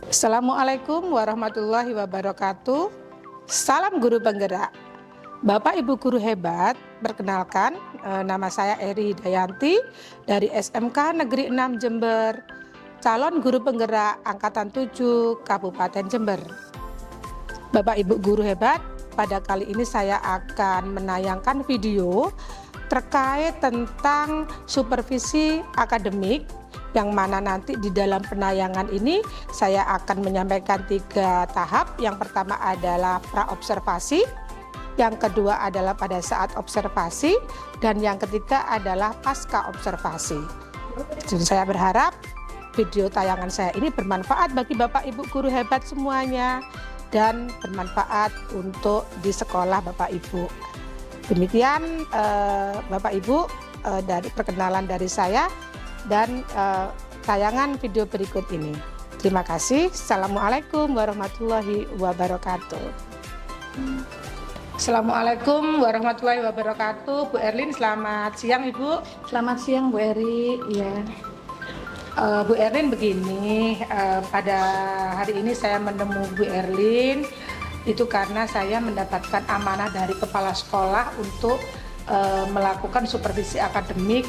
Assalamualaikum warahmatullahi wabarakatuh. Salam guru penggerak. Bapak Ibu guru hebat, perkenalkan nama saya Eri Hidayanti dari SMK Negeri 6 Jember, calon guru penggerak angkatan 7 Kabupaten Jember. Bapak Ibu guru hebat, pada kali ini saya akan menayangkan video terkait tentang supervisi akademik, yang mana nanti di dalam penayangan ini saya akan menyampaikan 3 tahap. Yang pertama adalah pra-observasi, yang kedua adalah pada saat observasi, dan yang ketiga adalah pasca observasi. Jadi saya berharap video tayangan saya ini bermanfaat bagi Bapak Ibu guru hebat semuanya dan bermanfaat untuk di sekolah Bapak Ibu. Demikian Bapak Ibu dari perkenalan dari saya dan tayangan video berikut ini. Terima kasih. Assalamualaikum warahmatullahi wabarakatuh. Assalamualaikum warahmatullahi wabarakatuh. Bu Erlin, selamat siang Ibu. Selamat siang Bu Eri. Ya. Bu Erlin begini, pada hari ini saya menemui Bu Erlin itu karena saya mendapatkan amanah dari kepala sekolah untuk melakukan supervisi akademik,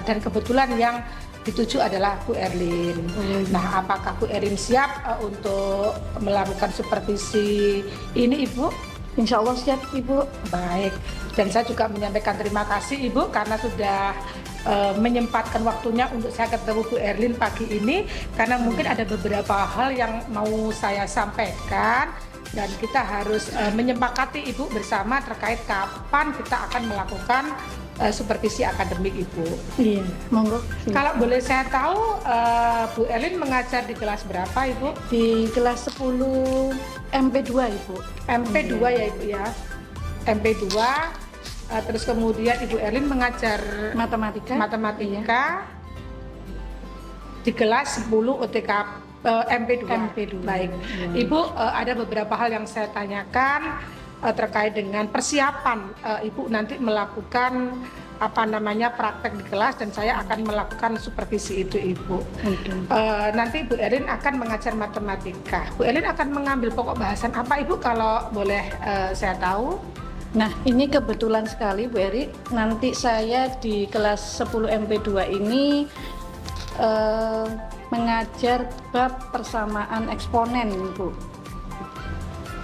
dan kebetulan yang dituju adalah Bu Erlin. Nah, apakah Bu Erlin siap untuk melakukan supervisi ini Ibu? Insya Allah siap Ibu. Baik, dan saya juga menyampaikan terima kasih Ibu karena sudah menyempatkan waktunya untuk saya ketemu Bu Erlin pagi ini, karena mungkin ada beberapa hal yang mau saya sampaikan dan kita harus menyepakati Ibu bersama terkait kapan kita akan melakukan supervisi akademik Ibu. Iya, monggo. Kalau boleh saya tahu, Bu Erlin mengajar di kelas berapa Ibu? Di kelas 10 MP2 Ibu. MP2 ya Ibu ya. MP2, terus kemudian Ibu Erlin mengajar Matematika. matematika di kelas 10 OTK MP2. Baik. Ibu, ada beberapa hal yang saya tanyakan terkait dengan persiapan Ibu nanti melakukan praktek di kelas, dan saya akan melakukan supervisi itu Ibu. Nanti Bu Erlin akan mengajar matematika. Bu Erlin akan mengambil pokok bahasan apa Ibu kalau boleh saya tahu? Nah, ini kebetulan sekali Bu Eri, nanti saya di kelas 10 MP2 ini mengajar bab persamaan eksponen Ibu.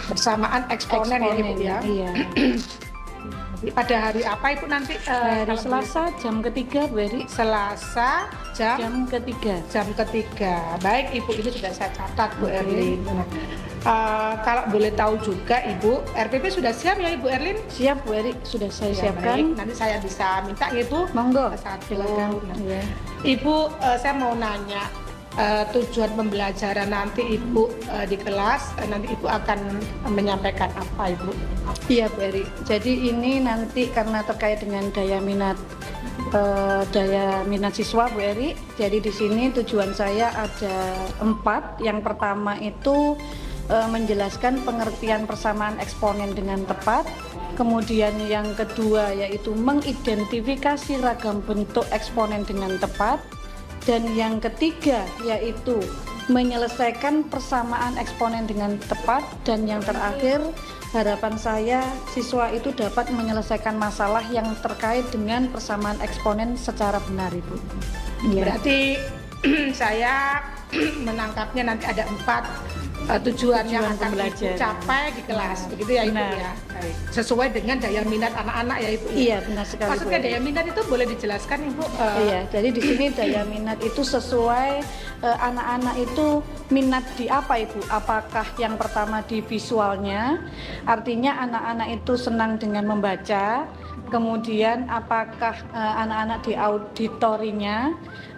Persamaan eksponen ya Ibu ya? Iya. Pada hari apa Ibu nanti? Hari Selasa jam ketiga Bu Eri. Selasa jam ketiga. Jam ketiga. Baik Ibu, ini sudah saya catat Bu Erlin. Kalau boleh tahu juga Ibu, RPP sudah siap ya Ibu Erlin? Siap Bu Eri, sudah saya siapkan. Baik. Nanti saya bisa minta gitu. Monggo. Satu. Silakan. Nah, Iya. Ibu, saya mau nanya tujuan pembelajaran nanti Ibu di kelas, nanti Ibu akan menyampaikan apa Ibu? Iya Bu Eri, jadi ini nanti karena terkait dengan daya minat siswa Bu Eri. Jadi di sini tujuan saya ada 4. Yang pertama itu menjelaskan pengertian persamaan eksponen dengan tepat. Kemudian yang kedua yaitu mengidentifikasi ragam bentuk eksponen dengan tepat. Dan yang ketiga yaitu menyelesaikan persamaan eksponen dengan tepat. Dan yang terakhir, harapan saya siswa itu dapat menyelesaikan masalah yang terkait dengan persamaan eksponen secara benar Ibu. Berarti saya menangkapnya nanti ada 4 tujuan yang akan Ibu capai di kelas, begitu ya Ibu ya? Sesuai dengan daya minat anak-anak ya Ibu? Iya, benar sekali. Maksudnya daya minat itu boleh dijelaskan Ibu? Iya, jadi di sini daya minat itu sesuai anak-anak itu minat di apa Ibu? Apakah yang pertama di visualnya, artinya anak-anak itu senang dengan membaca. Kemudian apakah anak-anak di auditorinya,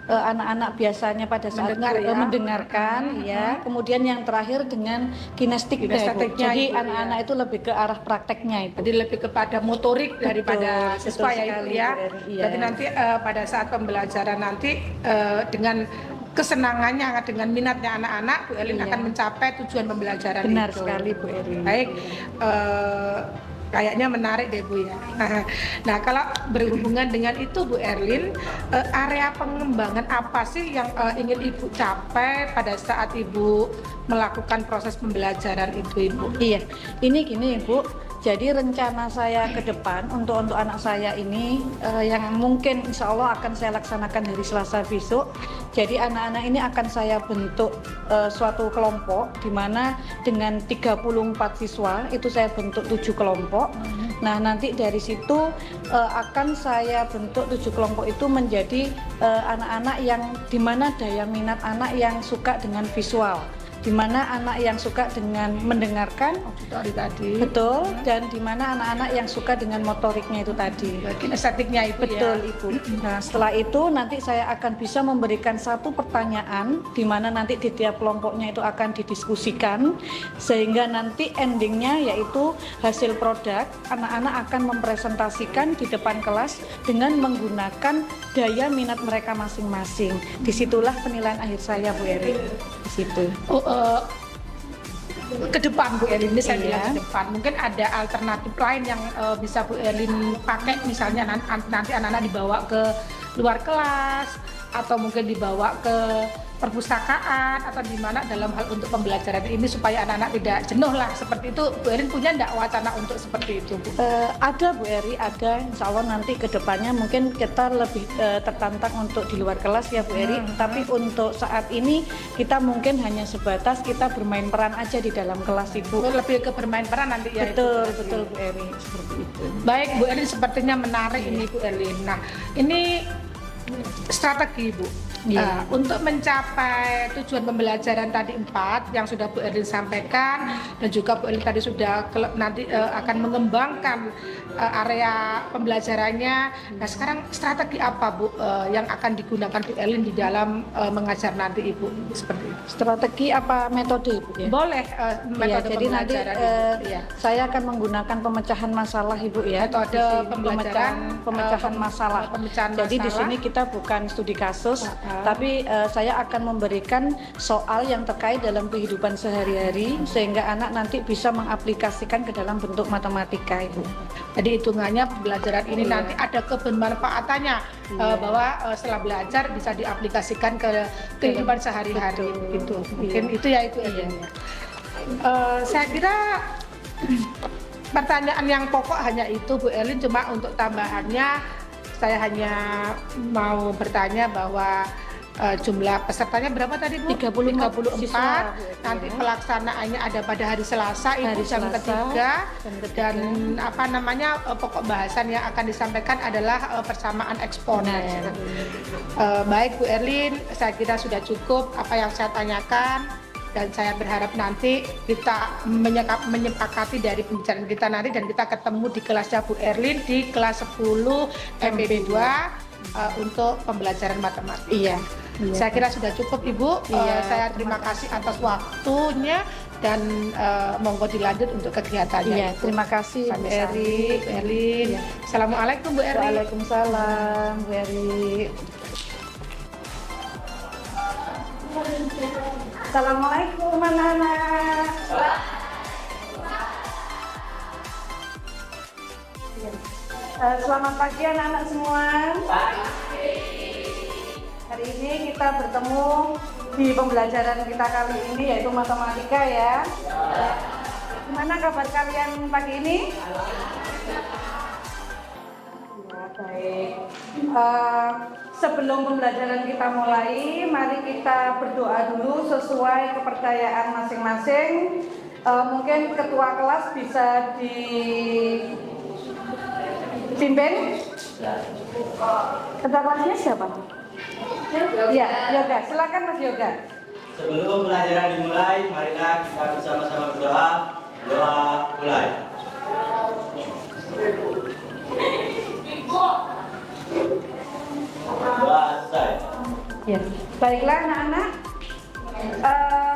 anak-anak biasanya pada saat mendengarkan ya. Kemudian yang terakhir dengan kinestetiknya. Jadi anak-anak itu lebih ke arah prakteknya itu. Jadi lebih kepada motorik daripada siswa ya Ibu ya. Jadi nanti pada saat pembelajaran nanti dengan kesenangannya, dengan minatnya anak-anak, Bu Erlin akan mencapai tujuan pembelajaran Benar itu. sekali Bu Erlin. Baik. Kayaknya menarik deh Bu ya. Nah, kalau berhubungan dengan itu Bu Erlin, area pengembangan apa sih yang ingin Ibu capai pada saat Ibu melakukan proses pembelajaran itu Ibu? Iya, ini gini Bu. Jadi rencana saya ke depan untuk anak saya ini yang mungkin insya Allah akan saya laksanakan hari Selasa besok. Jadi anak-anak ini akan saya bentuk suatu kelompok di mana dengan 34 siswa itu saya bentuk 7 kelompok. Nah nanti dari situ akan saya bentuk 7 kelompok itu menjadi anak-anak yang di mana daya minat anak yang suka dengan visual, di mana anak yang suka dengan mendengarkan, tadi betul, dan di mana anak-anak yang suka dengan motoriknya itu tadi, estetiknya itu betul ya. Ibu. Nah setelah itu nanti saya akan bisa memberikan satu pertanyaan di mana nanti di tiap kelompoknya itu akan didiskusikan sehingga nanti endingnya yaitu hasil produk anak-anak akan mempresentasikan di depan kelas dengan menggunakan daya minat mereka masing-masing. Disitulah penilaian akhir saya Bu Eri. Di situ. Ke depan Bu Erlin, ini saya bilang Iya. ke depan, mungkin ada alternatif lain yang bisa Bu Erlin pakai, misalnya nanti anak-anak dibawa ke luar kelas atau mungkin dibawa ke perpustakaan atau di mana dalam hal untuk pembelajaran ini supaya anak-anak tidak jenuh lah seperti itu. Bu Erlin punya enggak wacana untuk seperti itu Bu? Ada Bu Eri, ada. Insya Allah nanti ke depannya mungkin kita lebih tertantang untuk di luar kelas ya Bu Eri. Tapi untuk saat ini kita mungkin hanya sebatas kita bermain peran aja di dalam kelas Ibu. Lebih ke bermain peran nanti ya. Betul, itu betul Bu Eri, seperti itu. Baik Bu Erlin, sepertinya menarik ini Bu Erlin. Nah ini strategi Bu. Iya. Untuk mencapai tujuan pembelajaran tadi 4 yang sudah Bu Erlin sampaikan dan juga Bu Erlin tadi sudah nanti akan mengembangkan area pembelajarannya. Nah sekarang strategi apa Bu yang akan digunakan Bu Erlin di dalam mengajar nanti Ibu seperti itu? Strategi apa metode Ibu ya? Boleh metode Jadi nanti pembelajaran Ibu. Iya. saya akan menggunakan pemecahan masalah Ibu ya. Metode Sisi pembelajaran, pemecahan masalah. pemecahan Jadi di masalah. sini kita bukan studi kasus, tapi saya akan memberikan soal yang terkait dalam kehidupan sehari-hari sehingga anak nanti bisa mengaplikasikan ke dalam bentuk matematika Ibu. Jadi hitungannya pembelajaran ini Iya. nanti ada kebermanfaatannya bahwa setelah belajar bisa diaplikasikan ke kehidupan sehari-hari Betul. gitu. Iya. Mungkin itu ya itu Iya. Saya kira pertanyaan yang pokok hanya itu Bu Erlin, cuma untuk tambahannya saya hanya mau bertanya bahwa jumlah pesertanya berapa tadi Bu? 34 34. siswa, Bu. Nanti pelaksanaannya ada pada hari Selasa itu Hari jam Selasa, ketiga. jam ketiga. Dan apa namanya pokok bahasan yang akan disampaikan adalah persamaan eksponen. Baik Bu Erlin, saya kira sudah cukup apa yang saya tanyakan dan saya berharap nanti kita menyepakati dari pembicaraan kita nanti dan kita ketemu di kelasnya Bu Erlin di kelas 10 MPB 2 untuk pembelajaran matematika. Iya. Saya kira sudah cukup Ibu. Iya, Saya terima kasih atas waktunya dan monggo dilanjut untuk kegiatannya. Iya, terima kasih Bu Eri. Bu Erlin. Iya. Assalamualaikum Bu Eri. Waalaikumsalam Bu Eri. Assalamualaikum anak-anak. Selamat pagi anak-anak semua. Hari ini kita bertemu di pembelajaran kita kali ini yaitu matematika ya. Gimana kabar kalian pagi ini? Ya, baik. Sebelum pembelajaran kita mulai, mari kita berdoa dulu sesuai kepercayaan masing-masing. Mungkin ketua kelas bisa dipimpin. Ketua kelasnya siapa? Ya, Yoga. Silakan Mas Yoga. Sebelum pelajaran dimulai, marilah kita bersama-sama berdoa. Doa mulai. Doa selesai. Ya. Baiklah anak-anak.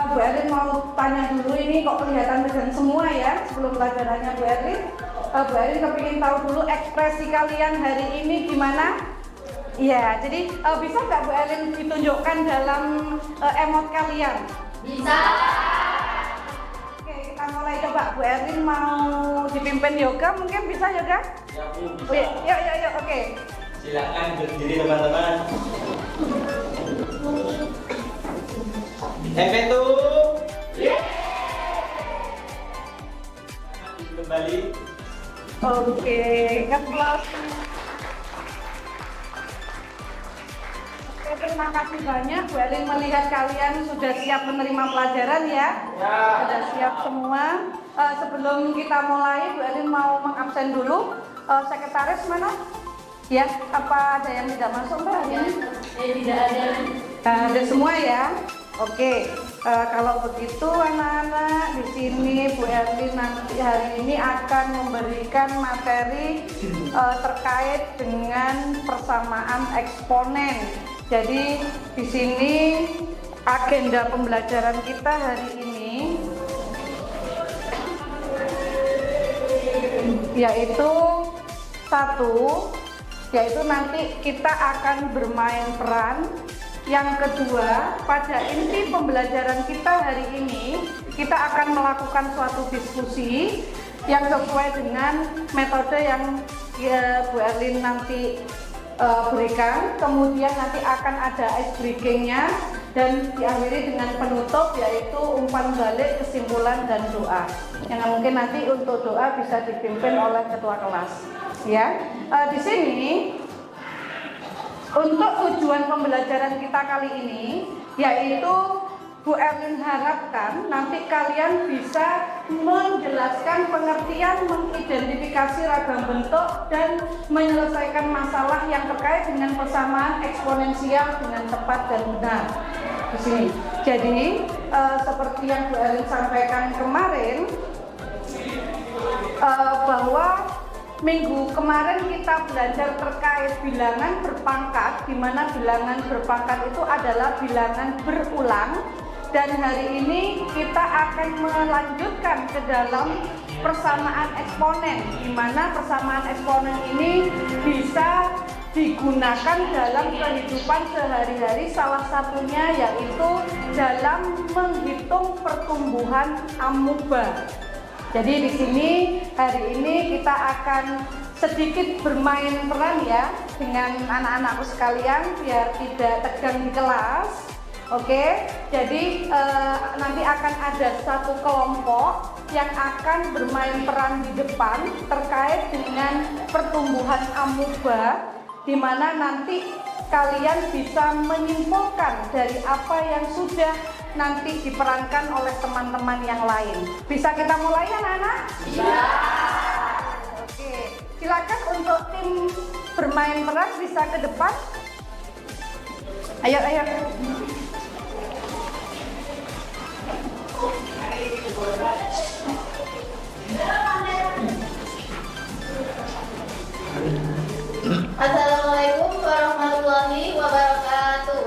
Bu Erlin mau tanya dulu ini kok kelihatan tegang semua ya sebelum pelajarannya Bu Erlin. Bu Erlin kepingin tahu dulu ekspresi kalian hari ini gimana? Iya, jadi bisa nggak Bu Erlin ditunjukkan dalam emot kalian? Bisa. Oke, Kita mulai coba Bu Erlin mau dipimpin yoga, mungkin bisa yoga? Ya, Bu, bisa. Yuk, oke. Silakan berdiri teman-teman. Empetu. Kembali. Oke, applause. Oke, terima kasih banyak Bu Erlin, melihat kalian sudah siap menerima pelajaran ya. Sudah siap semua. Sebelum kita mulai, Bu Erlin mau mengabsen dulu. Sekretaris mana? Ya, apa ada yang tidak masuk Mbak hari ini? Tidak ada. Ada semua ya. Oke, kalau begitu anak-anak di sini Bu Erlin nanti hari ini akan memberikan materi terkait dengan persamaan eksponen. Jadi di sini agenda pembelajaran kita hari ini yaitu yaitu nanti kita akan bermain peran. Yang kedua, pada inti pembelajaran kita hari ini, kita akan melakukan suatu diskusi yang sesuai dengan metode yang Bu Erlin nanti berikan. Kemudian nanti akan ada ice breakingnya dan diakhiri dengan penutup yaitu umpan balik, kesimpulan dan doa. Yang mungkin nanti untuk doa bisa dipimpin oleh ketua kelas. Ya, di sini. Untuk tujuan pembelajaran kita kali ini, yaitu Bu Erlin harapkan nanti kalian bisa menjelaskan pengertian, mengidentifikasi ragam bentuk, dan menyelesaikan masalah yang terkait dengan persamaan eksponensial dengan tepat dan benar. Di sini. Jadi, seperti yang Bu Erlin sampaikan kemarin, bahwa minggu kemarin kita belajar terkait bilangan berpangkat, di mana bilangan berpangkat itu adalah bilangan berulang, dan hari ini kita akan melanjutkan ke dalam persamaan eksponen, di mana persamaan eksponen ini bisa digunakan dalam kehidupan sehari-hari, salah satunya yaitu dalam menghitung pertumbuhan amuba. Jadi di sini hari ini kita akan sedikit bermain peran ya dengan anak-anakku sekalian biar tidak tegang di kelas. Oke, jadi nanti akan ada satu kelompok yang akan bermain peran di depan terkait dengan pertumbuhan amuba, di mana nanti kalian bisa menyimpulkan dari apa yang sudah nanti diperankan oleh teman-teman yang lain. Bisa kita mulai anak-anak? Bisa. Oke, silakan untuk tim bermain peran bisa ke depan. Ayo. Assalamualaikum warahmatullahi wabarakatuh.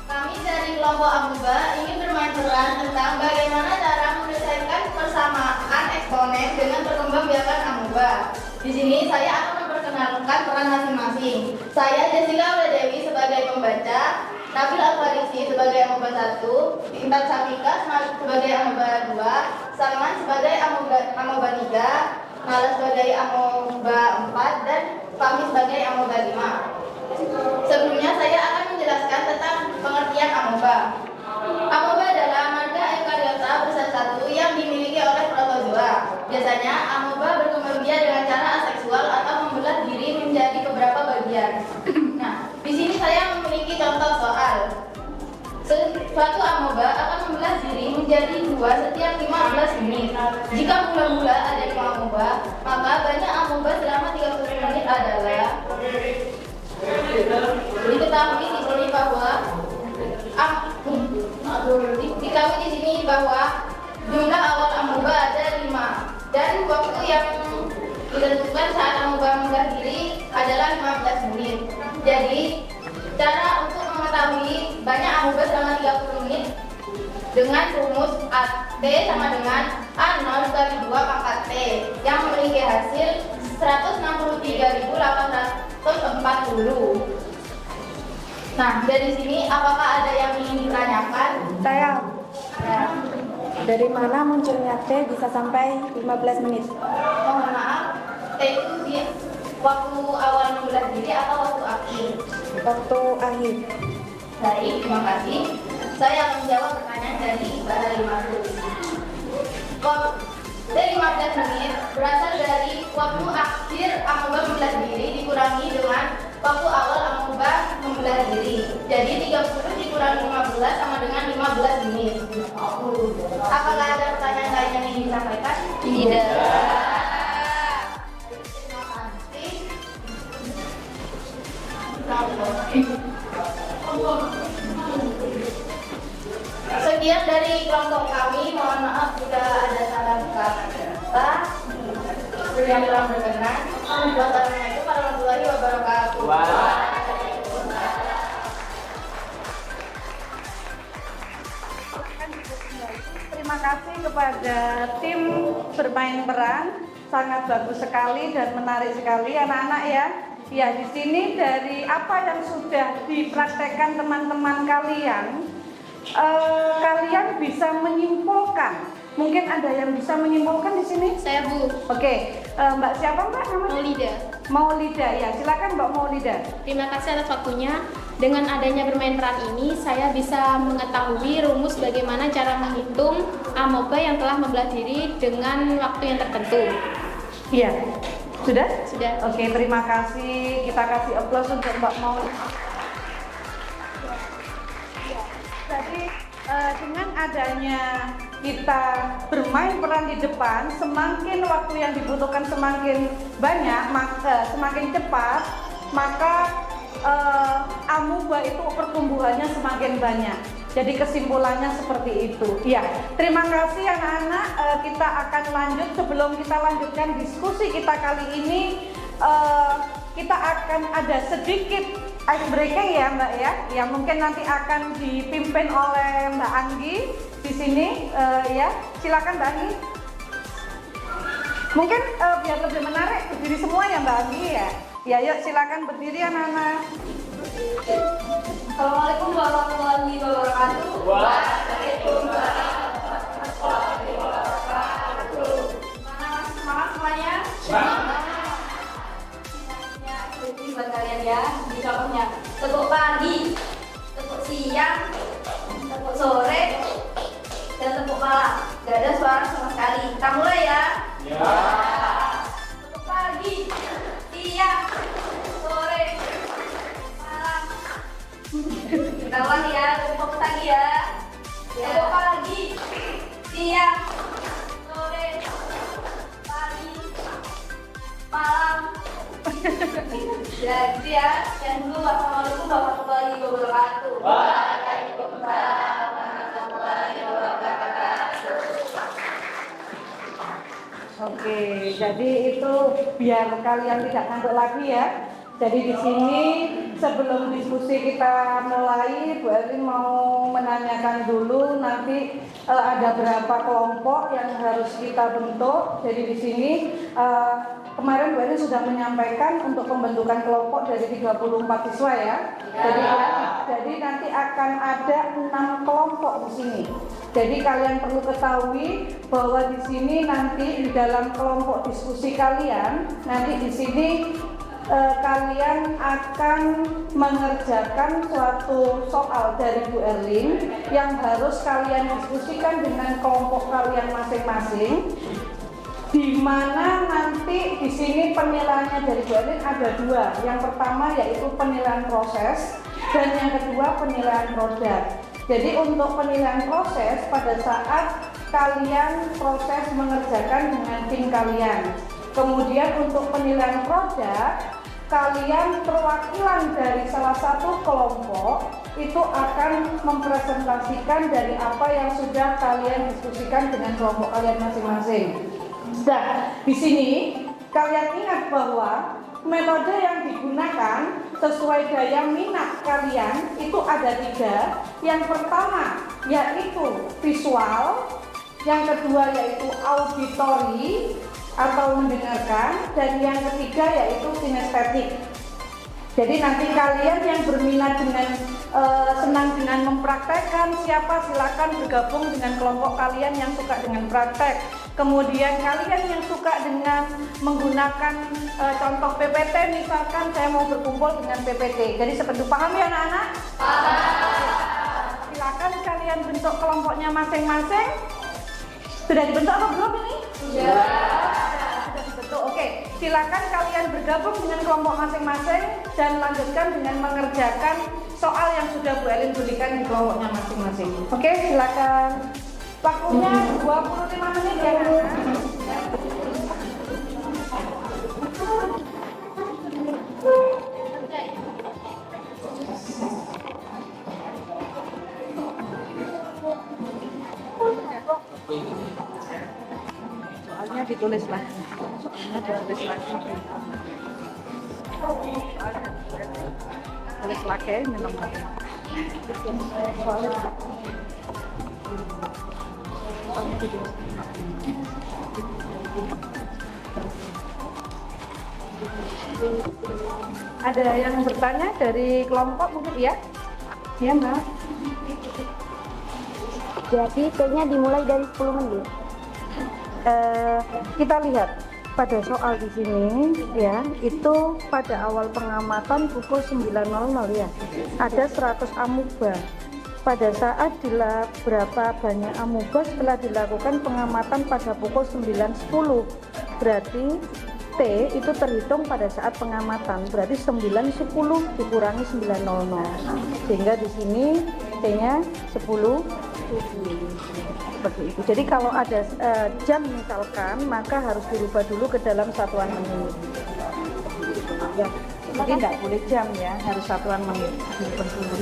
Kami dari kelompok amuba ingin bermain peran tentang bagaimana cara menyelesaikan persamaan eksponen dengan perkembangbiakan amuba. Di sini saya akan memperkenalkan peran masing-masing. Saya Jessica Wledewi sebagai pembaca, Nabil Al-Farisi sebagai amuba 1, Intan Safika sebagai amuba 2, Salman sebagai amuba 3, Nala sebagai amuba 4, dan Fahmi sebagai amuba 5. Sebelumnya saya akan menjelaskan tentang pengertian amuba. Amuba adalah marga eukaryota bersatu yang dimiliki oleh protozoa. Biasanya amuba berkembang biak dengan cara aseksual atau membelah diri menjadi beberapa bagian. Nah, di sini saya memiliki contoh soal. Suatu amuba akan membelah diri menjadi 2 setiap 15 menit. Jika mula-mula ada 5 amuba, maka banyak amuba selama 30 menit adalah diketahui di sini bahwa jumlah awal amuba ada 5 dan waktu yang ditentukan saat amuba membelah diri adalah 15 menit. Jadi cara untuk mengetahui banyak amuba selama 30 menit dengan rumus T sama dengan A0 kali 2 pangkat T yang memiliki hasil 163.840. Nah, dari sini apakah ada yang ingin ditanyakan? Saya, Ya. dari mana munculnya T bisa sampai 15 menit? Mohon maaf, itu di waktu awal membelah diri atau waktu akhir? Waktu akhir. Baik, terima kasih. Saya akan menjawab pertanyaan dari Mbak Halimatul. Dari 15 menit berasal dari waktu akhir amuba membelah diri dikurangi dengan waktu awal amuba membelah diri. Jadi 30 dikurangi 15 sama dengan 15 menit. Apakah ada pertanyaan lain yang ingin disampaikan? Tidak. Terima kasih. Sekian dari kelompok kami, mohon maaf jika ada salah kata yang kurang berkenan. Wassalamualaikum warahmatullahi wabarakatuh. Terima kasih kepada tim bermain peran, sangat bagus sekali dan menarik sekali anak-anak ya. Ya, di sini dari apa yang sudah dipraktekkan teman-teman kalian, kalian bisa menyimpulkan. Mungkin ada yang bisa menyimpulkan di sini? Saya Bu Oke, Mbak siapa Mbak namanya? Maulida. Maulida ya, silakan Mbak Maulida. Terima kasih atas waktunya. Dengan adanya bermain peran ini, saya bisa mengetahui rumus bagaimana cara menghitung amoeba yang telah membelah diri dengan waktu yang tertentu. Iya, sudah? Sudah. Oke, terima kasih. Kita kasih aplaus untuk Mbak Maulida. Jadi dengan adanya kita bermain peran di depan, semakin waktu yang dibutuhkan semakin banyak, semakin cepat, maka amuba itu pertumbuhannya semakin banyak. Jadi kesimpulannya seperti itu. Ya, terima kasih anak-anak. Kita akan lanjut. Sebelum kita lanjutkan diskusi kita kali ini, kita akan ada sedikit ice breaking ya Mbak ya, yang mungkin nanti akan dipimpin oleh Mbak Anggi di sini ya. Silakan Mbak Anggi. Mungkin biar lebih menarik berdiri semua ya Mbak Anggi ya. Ya yuk silakan berdiri anak-anak. Assalamualaikum warahmatullahi wabarakatuh. Waalaikumsalam warahmatullahi wabarakatuh. Semangat semuanya. Ini buat kalian ya. Di contohnya tepuk pagi, tepuk siang, tepuk sore, dan tepuk malam. Gak ada suara sama sekali. Kita mulai ya. Tepuk pagi, siang, sore, malam. Kita ulang ya, tepuk lagi ya. Tepuk pagi, siang, sore, pagi, malam. Ya, gitu ya. Yang dulu, wassalamualaikum warahmatullahi wabarakatuh. Waalaikumsalam warahmatullahi wabarakatuh. Oke, jadi itu biar kalian tidak ngantuk lagi ya. Jadi di sini sebelum diskusi kita mulai, Bu Erlin mau menanyakan dulu nanti ada berapa kelompok yang harus kita bentuk. Jadi di sini kemarin Bu Erlin sudah menyampaikan untuk pembentukan kelompok dari 34 siswa ya. Jadi nanti akan ada 6 kelompok di sini. Jadi kalian perlu ketahui bahwa di sini nanti di dalam kelompok diskusi kalian nanti di sini kalian akan mengerjakan suatu soal dari Bu Erlin yang harus kalian diskusikan dengan kelompok kalian masing-masing, di mana nanti di sini penilaiannya dari Bu Erlin ada 2. Yang pertama yaitu penilaian proses dan yang kedua penilaian produk. Jadi untuk penilaian proses pada saat kalian proses mengerjakan dengan tim kalian. Kemudian untuk penilaian produk, kalian perwakilan dari salah satu kelompok itu akan mempresentasikan dari apa yang sudah kalian diskusikan dengan kelompok kalian masing-masing. Nah, di sini kalian ingat bahwa metode yang digunakan sesuai daya minat kalian itu ada 3. Yang pertama yaitu visual, yang kedua yaitu auditori atau mendengarkan, dan yang ketiga yaitu kinestetik. Jadi nanti kalian yang berminat dengan senang dengan mempraktekkan, siapa silakan bergabung dengan kelompok kalian yang suka dengan praktek. Kemudian kalian yang suka dengan menggunakan contoh PPT, misalkan saya mau berkumpul dengan PPT. Jadi seperti paham ya anak-anak? Silakan kalian bentuk kelompoknya masing-masing. Sudah dibentuk apa belum ini? Sudah dibentuk. Oke, silakan kalian bergabung dengan kelompok masing-masing dan lanjutkan dengan mengerjakan soal yang sudah Bu Elin berikan di kelompoknya masing-masing. Oke, silakan. Waktunya 25 menit ya, soalnya ditulis lagi. Tulis lagi, minum lagi. Ada yang bertanya dari kelompok mungkin ya? Ya Mbak. Jadi T-nya dimulai dari 10 menit. Kita lihat pada soal di sini ya, itu pada awal pengamatan pukul 9.00 ya. Ada 100 amuba. Pada saat berapa banyak amuba setelah dilakukan pengamatan pada pukul 9.10. Berarti T itu terhitung pada saat pengamatan. Berarti 9.10 dikurangi 9.00. Sehingga di sini T-nya 10. Seperti itu. Jadi kalau ada jam misalkan, maka harus dirubah dulu ke dalam satuan menit. Ya. Jadi tidak boleh jam ya, harus satuan menit.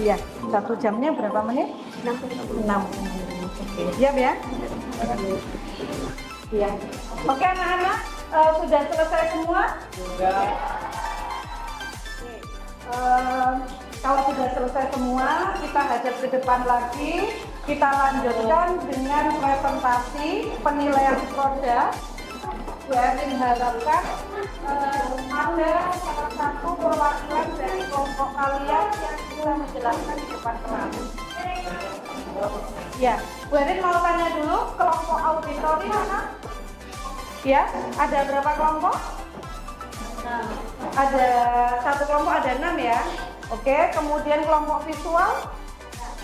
Ya, 1 jamnya berapa menit? 6 menit. Oke, siap ya? Iya. Oke anak-anak, sudah selesai semua? Sudah. Kalau sudah selesai semua, kita hadap ke depan lagi. Kita lanjutkan dengan presentasi penilaian produk. Bu Erwin harapkan ada salah satu perwakilan dari kelompok kalian yang bisa menjelaskan di depan kelas. Ya, Bu Erwin mau tanya dulu, kelompok auditori mana? Ya, ada berapa kelompok? Ada satu kelompok, ada 6 ya. Oke, kemudian kelompok visual.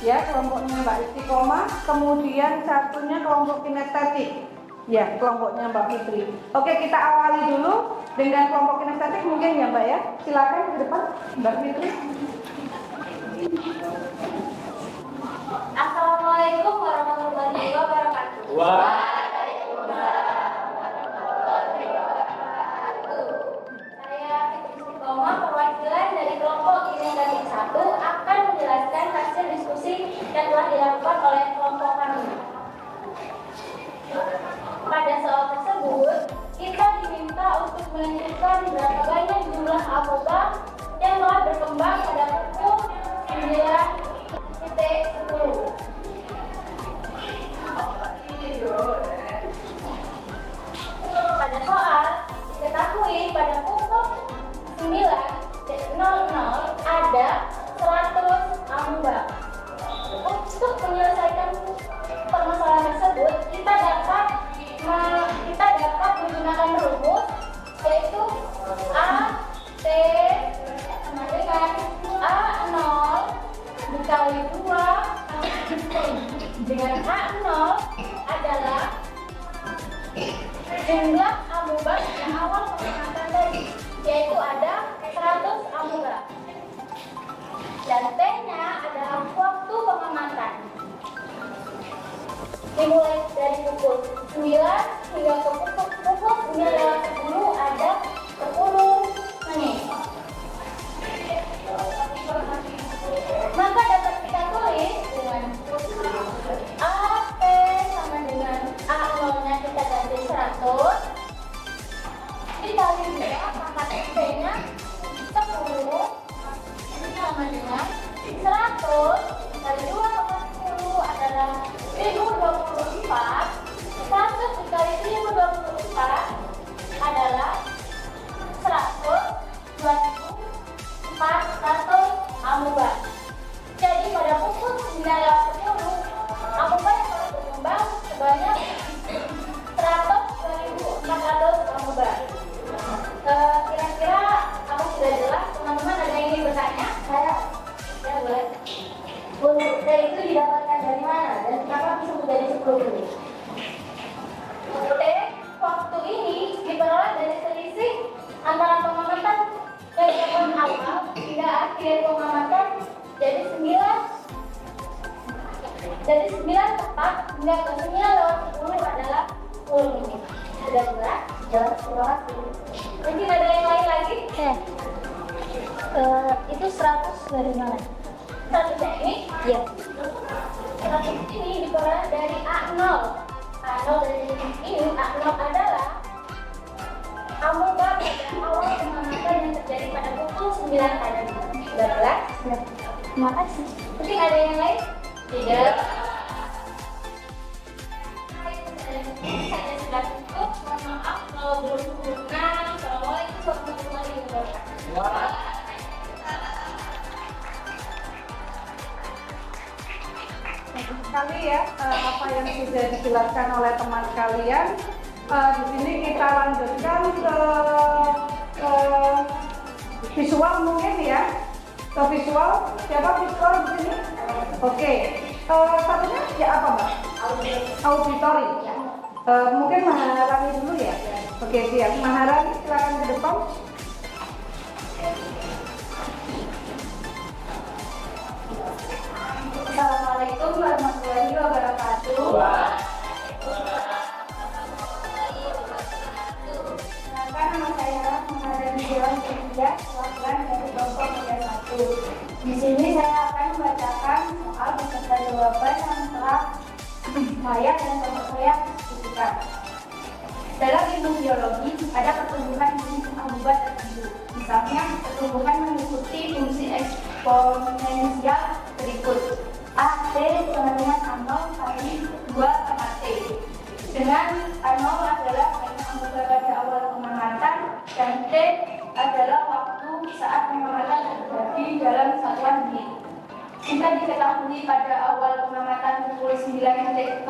Ya, kelompoknya Mbak Istiqomah, kemudian satunya kelompok kinestetik. Ya, kelompoknya Mbak Fitri. Oke, kita awali dulu dengan kelompok kinestetik mungkin ya Mbak ya. Silakan ke depan Mbak Fitri. Assalamualaikum warahmatullahi wabarakatuh. Saya Fitri Istiqomah, perwakilan dari kelompok kinestetik 1 akan menjelaskan hasil diskusi yang telah dilakukan oleh kelompok kami. Pada soal tersebut, kita diminta untuk menentukan berapa banyak jumlah amoeba yang telah berkembang pada pukul 9.10. Pada soal, diketahui pada pukul 9.00 ada 100 amoeba. Untuk menyelesaikan permasalahan tersebut, kita dapat menggunakan rumus, yaitu A T sama dengan A0 dikali 2 dengan A0 adalah jumlah amoeba pada awal pengamatan tadi, yaitu ada 100 amoeba, dan T-nya adalah waktu pengamatan dimulai dari pukul 9 hingga ke pukul 9.10 ada 10 menit. Maka dapat kita tulis dengan AP sama dengan A0-nya kita ganti 100 dikali 2 pangkat P-nya 10 sama dengan 100 dikali 2 pangkat 10 adalah 1024. 100 dikali 1024 adalah 100.400 amoeba. Jadi biaya pengamatan jadi 9. Jadi 9 tepat hingga ke 9 lewat 10 adalah 10 menit. Sudah jelas? Jelas, terima kasih. Mungkin ada yang lain lagi? Itu 100 dari mana? 100 ini? Iya. 100 ini diperoleh dari A0. A0 dari ini, A0 adalah amoeba pada awal pengamatan yang terjadi pada pukul 9 tadi. Sudah jelas? Sudah. Terima kasih. Mungkin ada yang lain? Tidak. Saya sudah cukup. Mohon maaf kalau belum sempurna. Assalamualaikum warahmatullahi wabarakatuh. Bagus sekali ya apa yang sudah dijelaskan oleh teman sekalian. Di sini kita lanjutkan ke visual mungkin ya. Ke visual, siapa visual di sini? Oke. Satunya ya apa Mbak? Auditori. Mungkin Maharani dulu ya. Oke siap. Maharani silakan ke depan. Assalamualaikum warahmatullahi wabarakatuh. Nama saya Maharani Dewan Ketiga, perwakilan dari kelompok 1. Di sini saya akan membacakan soal beserta jawaban yang telah saya dan kelompok saya diskusikan. Dalam ilmu biologi ada pertumbuhan jenis amoeba tertentu. Misalnya, pertumbuhan mengikuti fungsi eksponensial berikut. A, T sama dengan A0 kali 2 sama T. Dengan A0 adalah banyak amoeba pada awal pengamatan dan T adalah waktu saat pengamatan terjadi dalam satuan menit. Jika diketahui pada awal pengamatan pukul 9.00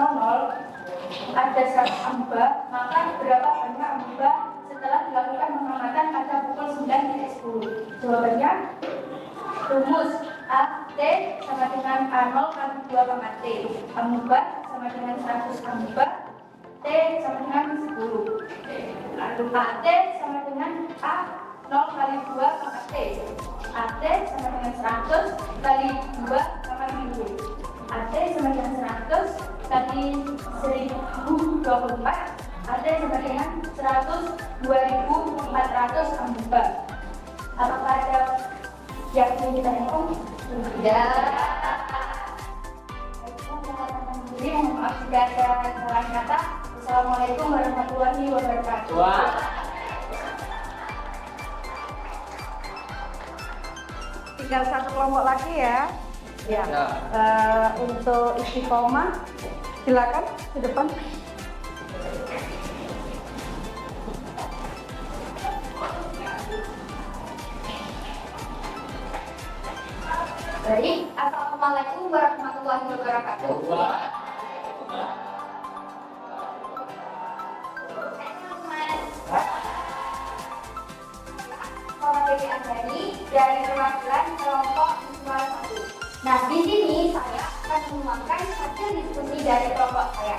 ada 100 amoeba, maka berapa banyak amoeba setelah dilakukan pengamatan pada pukul 9.10? Jawabannya rumus A, T sama dengan A0 kali 2 sama T. Amoeba sama dengan 100 amoeba, T sama dengan 10. Lalu AT sama dengan A0 kali 2 sama T. AT sama dengan 100 kali 2 sama 10. AT sama dengan 100 kali 1024. AT sama dengan 100 2400 amoeba. Apakah ada yang ingin kita hitung? Tidak. Maaf jika ada kesalahan kata. Assalamualaikum warahmatullahi wabarakatuh. Tinggal satu kelompok lagi ya. Ya. Untuk istiqomah, silakan ke depan. Baik, assalamualaikum warahmatullahi wabarakatuh. Dari perwakilan kelompok visual 1. Nah, di sini saya akan menuangkan hasil diskusi dari kelompok saya.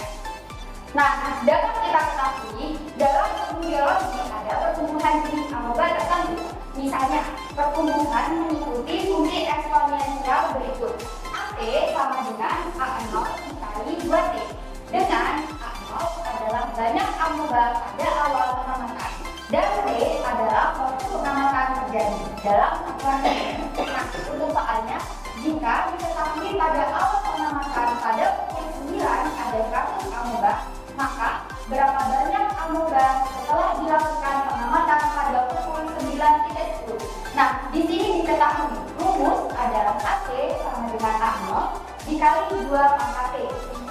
Nah, dapat kita ketahui dalam ilmu biologi ada pertumbuhan jenis amoeba tertentu. Misalnya, pertumbuhan mengikuti fungsi eksponensial berikut. AT sama dengan A0 dikali 2T. Dengan A0 adalah banyak amoeba pada awal pengamatan dan T adalah waktu pengamatan terjadi dalam satuan menit. Nah, untuk soalnya, jika diketahui pada awal pengamatan pada pukul 9 ada 100 amoeba, maka berapa banyak amoeba setelah dilakukan pengamatan pada pukul 9.10? Nah, di sini diketahui rumus adalah AT sama dengan A0 dikali 2 pangkat T.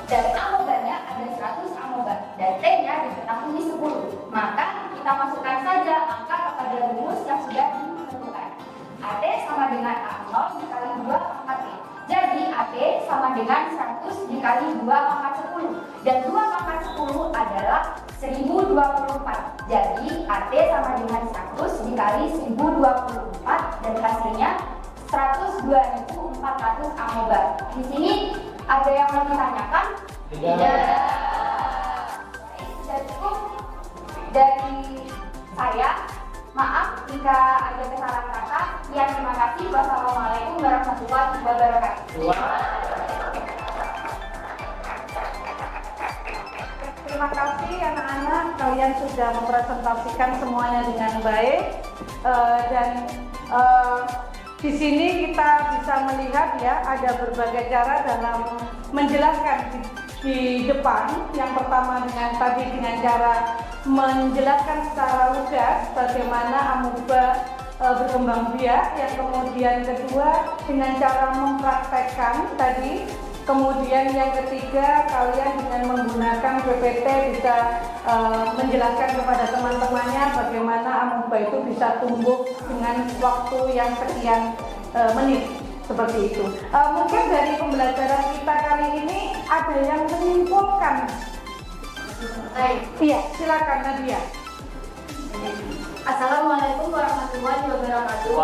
Dan amobanya ada 100 amoeba dan T-nya diketahui 10. Maka kita masukkan saja angka kepada rumus yang sudah ditentukan. AT sama dengan A0 dikali 2 pangkat T. Jadi AT sama dengan 100 dikali 2 pangkat 10. Dan 2 pangkat 10 adalah 1024. Jadi AT sama dengan 100 dikali 1024 dan hasilnya 102.400 amoeba. Di sini ada yang mau ditanyakan? Tidak. Sudah cukup dari saya. Maaf jika ada kesalahan kata. Ya, terima kasih. Wassalamualaikum warahmatullahi wabarakatuh. Terima kasih anak-anak, kalian sudah mempresentasikan semuanya dengan baik. Di sini kita bisa melihat ya ada berbagai cara dalam menjelaskan di depan. Yang pertama dengan cara menjelaskan secara lugas bagaimana amoeba berkembang biak. Yang kemudian kedua dengan cara mempraktekkan tadi. Kemudian yang ketiga, kalian dengan menggunakan PPT bisa menjelaskan kepada teman-temannya bagaimana amoeba itu bisa tumbuh dengan waktu yang sekian menit, seperti itu. Mungkin dari pembelajaran kita kali ini ada yang menyimpulkan. Iya, silakan Nadia. Assalamualaikum warahmatullahi wabarakatuh.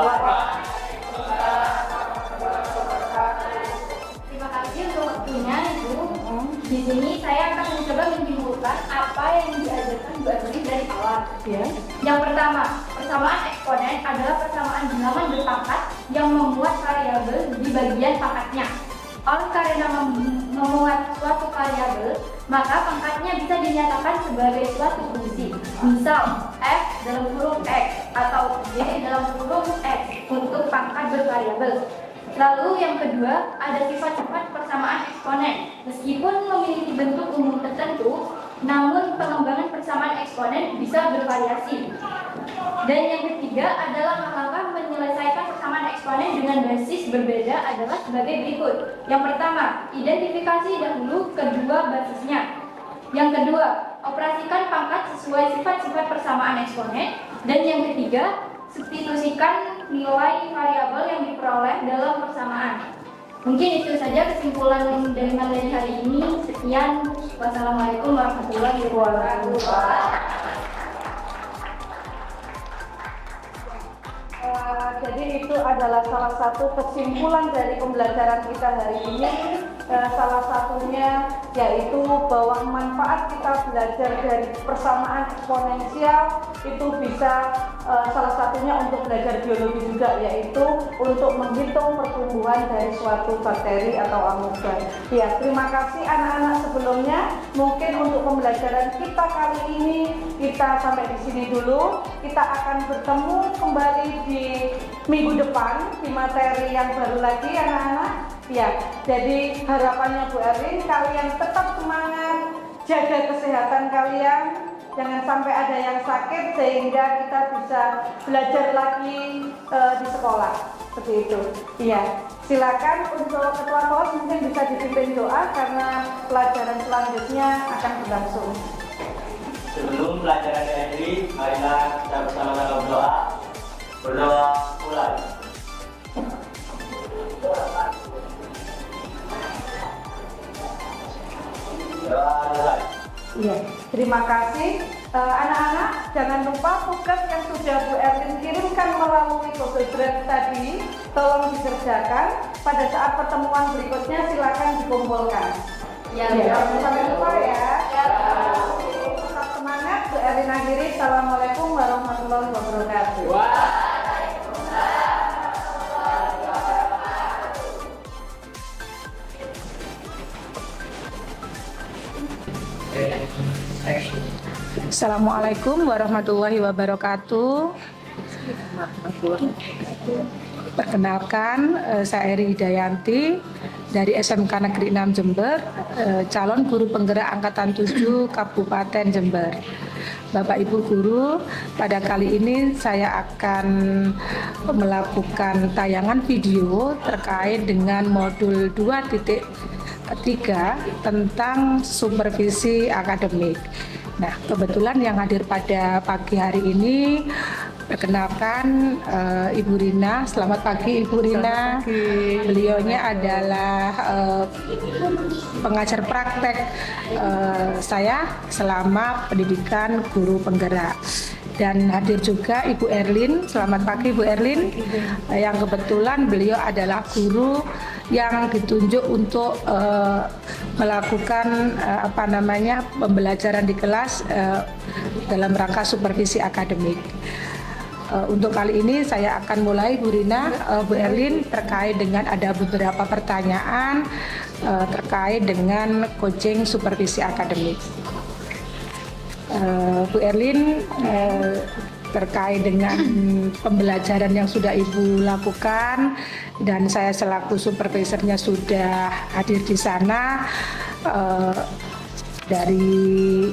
Terima kasih untuk waktunya, Ibu. Di sini saya akan mencoba menyimpulkan apa yang diajarkan Bu Erlin dari awal. Ya. Yang pertama, persamaan eksponen adalah persamaan bilangan berpangkat yang memuat variabel di bagian pangkatnya. Oleh karena memuat suatu variabel, maka pangkatnya bisa dinyatakan sebagai suatu fungsi. Misal, f dalam kurung x atau y dalam kurung x untuk pangkat bervariabel. Lalu yang kedua, ada sifat-sifat persamaan eksponen. Meskipun memiliki bentuk umum tertentu, namun pengembangan persamaan eksponen bisa bervariasi. Dan yang ketiga adalah langkah menyelesaikan persamaan eksponen dengan basis berbeda adalah sebagai berikut. Yang pertama, identifikasi dahulu kedua basisnya. Yang kedua, operasikan pangkat sesuai sifat-sifat persamaan eksponen. Dan yang ketiga, substitusikan nilai variabel yang diperoleh dalam persamaan. Mungkin itu saja kesimpulan dari materi hari ini. Sekian. Wassalamualaikum warahmatullahi wabarakatuh. Jadi itu adalah salah satu kesimpulan dari pembelajaran kita hari ini. Salah satunya yaitu bahwa manfaat kita belajar dari persamaan eksponensial itu bisa salah satunya untuk belajar biologi juga, yaitu untuk menghitung pertumbuhan dari suatu bakteri atau amoeba. Ya, terima kasih anak-anak sebelumnya. Mungkin untuk pembelajaran kita kali ini kita sampai di sini dulu. Kita akan bertemu kembali di minggu depan di materi yang baru lagi anak-anak. Ya, jadi harapannya Bu Erlin, kalian tetap semangat, jaga kesehatan kalian, jangan sampai ada yang sakit sehingga kita bisa belajar lagi di sekolah, seperti itu. Iya, silakan untuk ketua kelas mungkin bisa dipimpin doa karena pelajaran selanjutnya akan berlangsung. Sebelum pelajaran diakhiri, marilah kita bersama-sama berdoa. Berdoa mulai. Doa mulai. Iya, terima kasih. Anak-anak, jangan lupa tugas yang sudah Bu Erlin kirimkan melalui Google Drive tadi, tolong dikerjakan. Pada saat pertemuan berikutnya silakan dikumpulkan. Ya, Sampai jumpa ya. Tetap semangat. Bu Erlin akhiri. Assalamualaikum warahmatullahi wabarakatuh. Assalamualaikum warahmatullahi wabarakatuh. Perkenalkan, saya Eri Dayanti dari SMK Negeri 6 Jember, calon guru penggerak angkatan 7 Kabupaten Jember. Bapak Ibu guru, pada kali ini saya akan melakukan tayangan video terkait dengan modul 2.3 tentang supervisi akademik. Nah, kebetulan yang hadir pada pagi hari ini, perkenalkan Ibu Rina. Selamat pagi Ibu Rina. Beliaunya adalah pengajar praktek saya selama pendidikan guru penggerak. Dan hadir juga Ibu Erlin. Selamat pagi Bu Erlin. Yang kebetulan beliau adalah guru yang ditunjuk untuk melakukan pembelajaran di kelas dalam rangka supervisi akademik. Untuk kali ini saya akan mulai Bu Rina, Bu Erlin terkait dengan ada beberapa pertanyaan terkait dengan coaching supervisi akademik. Bu Erlin terkait dengan pembelajaran yang sudah Ibu lakukan dan saya selaku supervisornya sudah hadir di sana. Dari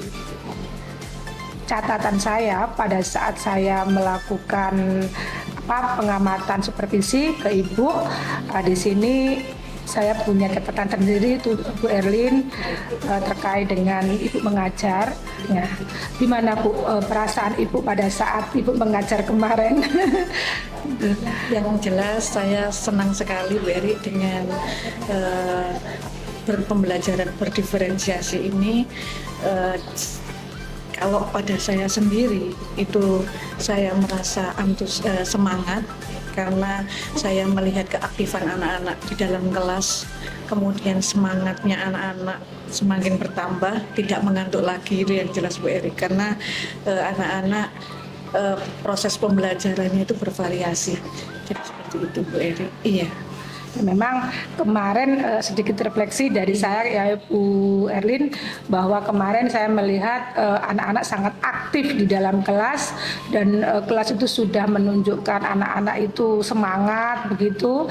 catatan saya pada saat saya melakukan pengamatan supervisi ke Ibu, di sini saya punya catatan sendiri itu Bu Erlin terkait dengan Ibu mengajar. Ya, gimana Bu perasaan Ibu pada saat Ibu mengajar kemarin? Yang jelas saya senang sekali Bu Eri dengan pembelajaran berdiferensiasi ini. Kalau pada saya sendiri itu saya merasa semangat karena saya melihat keaktifan anak-anak di dalam kelas, kemudian semangatnya anak-anak semakin bertambah, tidak mengantuk lagi, itu yang jelas Bu Eri, karena anak-anak proses pembelajarannya itu bervariasi. Jadi seperti itu Bu Eri. Iya. Memang kemarin sedikit refleksi dari saya ya Bu Erlin, bahwa kemarin saya melihat anak-anak sangat aktif di dalam kelas dan kelas itu sudah menunjukkan anak-anak itu semangat begitu.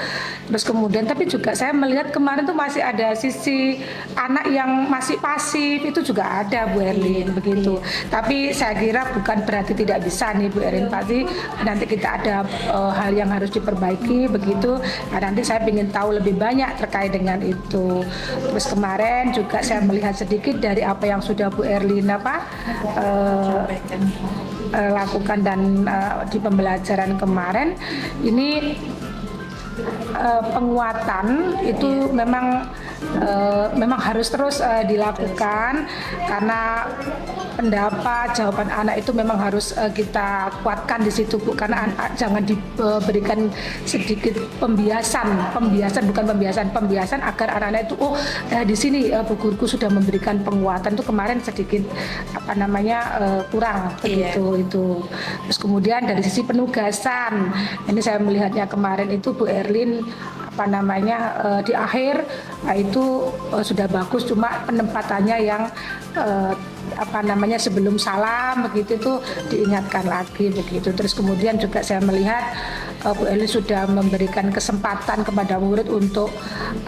Terus kemudian tapi juga saya melihat kemarin tuh masih ada sisi anak yang masih pasif, itu juga ada Bu Erlin begitu. Tapi saya kira bukan berarti tidak bisa nih Bu Erlin, pasti nanti kita ada hal yang harus diperbaiki begitu. Nah, nanti saya ingin tahu lebih banyak terkait dengan itu. Terus kemarin juga saya melihat sedikit dari apa yang sudah Bu Erlin lakukan dan di pembelajaran kemarin ini penguatan itu memang harus terus dilakukan, karena pendapat jawaban anak itu memang harus kita kuatkan di situ Bu, karena jangan diberikan sedikit pembiasan agar anak-anak itu di sini Bu guruku sudah memberikan penguatan, itu kemarin sedikit kurang begitu itu. Terus kemudian dari sisi penugasan ini saya melihatnya kemarin itu Bu Erlin di akhir itu sudah bagus, cuma penempatannya yang sebelum salam begitu itu diingatkan lagi begitu. Terus kemudian juga saya melihat Bu Erlin sudah memberikan kesempatan kepada murid untuk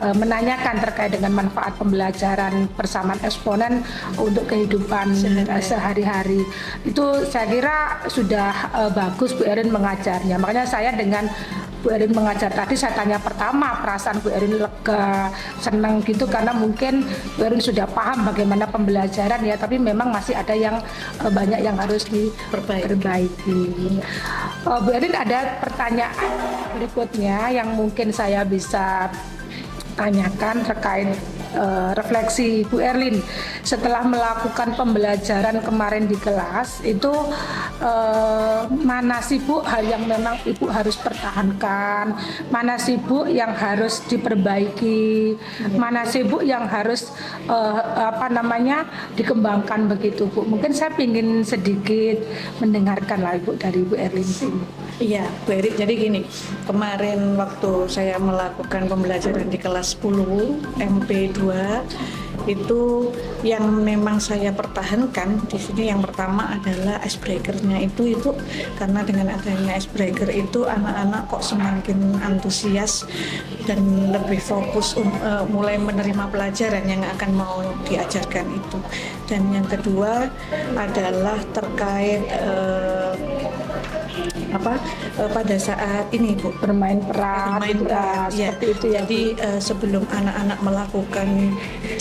menanyakan terkait dengan manfaat pembelajaran persamaan eksponen untuk kehidupan sehari-hari. Itu saya kira sudah bagus Bu Erlin mengajarnya. Makanya saya dengan Bu Erlin mengajar tadi, saya tanya pertama perasaan Bu Erlin lega, senang gitu, karena mungkin Bu Erlin sudah paham bagaimana pembelajaran ya, tapi memang masih ada yang banyak yang harus diperbaiki. Bu Erlin, ada pertanyaan berikutnya yang mungkin saya bisa tanyakan terkait refleksi Bu Erlin setelah melakukan pembelajaran kemarin di kelas itu, mana sih Bu hal yang memang Ibu harus pertahankan, mana sih Bu yang harus diperbaiki, mana sih Bu yang harus dikembangkan begitu Bu. Mungkin saya ingin sedikit mendengarkan lah Ibu dari Bu Erlin sini. Iya Bu Eri, jadi gini, kemarin waktu saya melakukan pembelajaran di kelas 10 MP2 itu yang memang saya pertahankan di sini, yang pertama adalah icebreaker-nya itu karena dengan adanya icebreaker itu anak-anak kok semakin antusias dan lebih fokus mulai menerima pelajaran yang akan mau diajarkan itu. Dan yang kedua adalah terkait pada saat ini Bu, bermain peran ya. Seperti itu ya. Jadi sebelum anak-anak melakukan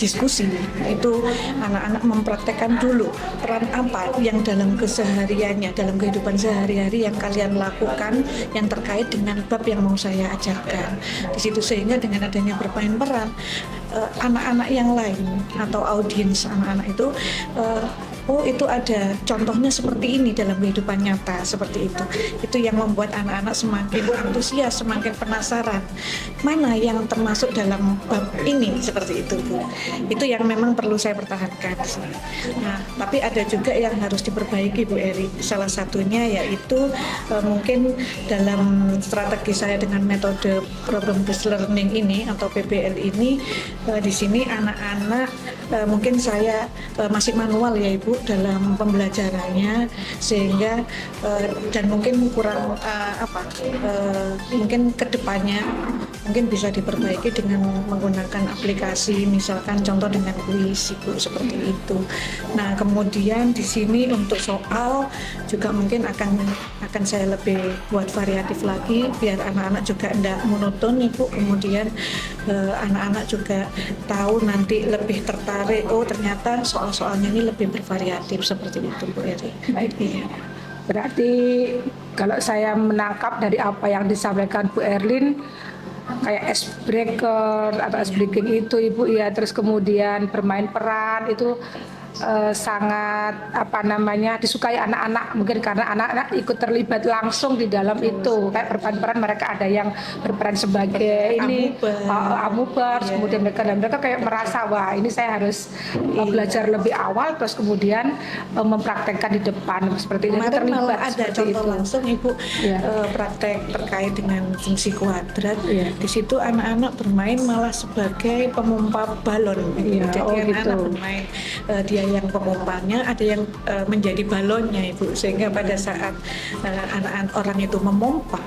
diskusi itu anak-anak mempraktekkan dulu peran apa yang dalam kesehariannya, dalam kehidupan sehari-hari yang kalian lakukan yang terkait dengan bab yang mau saya ajarkan di situ, sehingga dengan adanya bermain peran anak-anak yang lain atau audiens anak-anak itu oh itu ada contohnya seperti ini dalam kehidupan nyata seperti itu. Itu yang membuat anak-anak semakin antusias, semakin penasaran mana yang termasuk dalam bab ini seperti itu Bu. Itu yang memang perlu saya pertahankan. Nah, tapi ada juga yang harus diperbaiki Bu Eri. Salah satunya yaitu mungkin dalam strategi saya dengan metode problem based learning ini atau PBL ini, di sini anak-anak mungkin saya masih manual ya Ibu dalam pembelajarannya, sehingga dan mungkin kurang mungkin kedepannya mungkin bisa diperbaiki dengan menggunakan aplikasi, misalkan contoh dengan kuis Ibu seperti itu. Nah kemudian di sini untuk soal juga mungkin akan saya lebih buat variatif lagi biar anak-anak juga tidak monoton Ibu. Kemudian anak-anak juga tahu nanti lebih tertarik, oh ternyata soal-soalnya ini lebih bervariatif seperti itu Bu Eri. Baik, berarti kalau saya menangkap dari apa yang disampaikan Bu Erlin, kayak ice breaker atau ice breaking itu Ibu ya, terus kemudian bermain peran itu sangat disukai anak-anak, mungkin karena anak-anak ikut terlibat langsung di dalam itu, kayak berperan peran, mereka ada yang berperan sebagai ini amubers, kemudian mereka kayak merasa wah ini saya harus belajar lebih awal, terus kemudian mempraktekkan di depan seperti itu, terlibat ada contoh itu. Langsung Ibu praktek terkait dengan fungsi kuadrat. Di situ anak-anak bermain malah sebagai pemompa balon. Jadi anak-anak bermain dia yang pemompanya, ada yang menjadi balonnya Ibu, sehingga pada saat anak-anak orang itu memompa,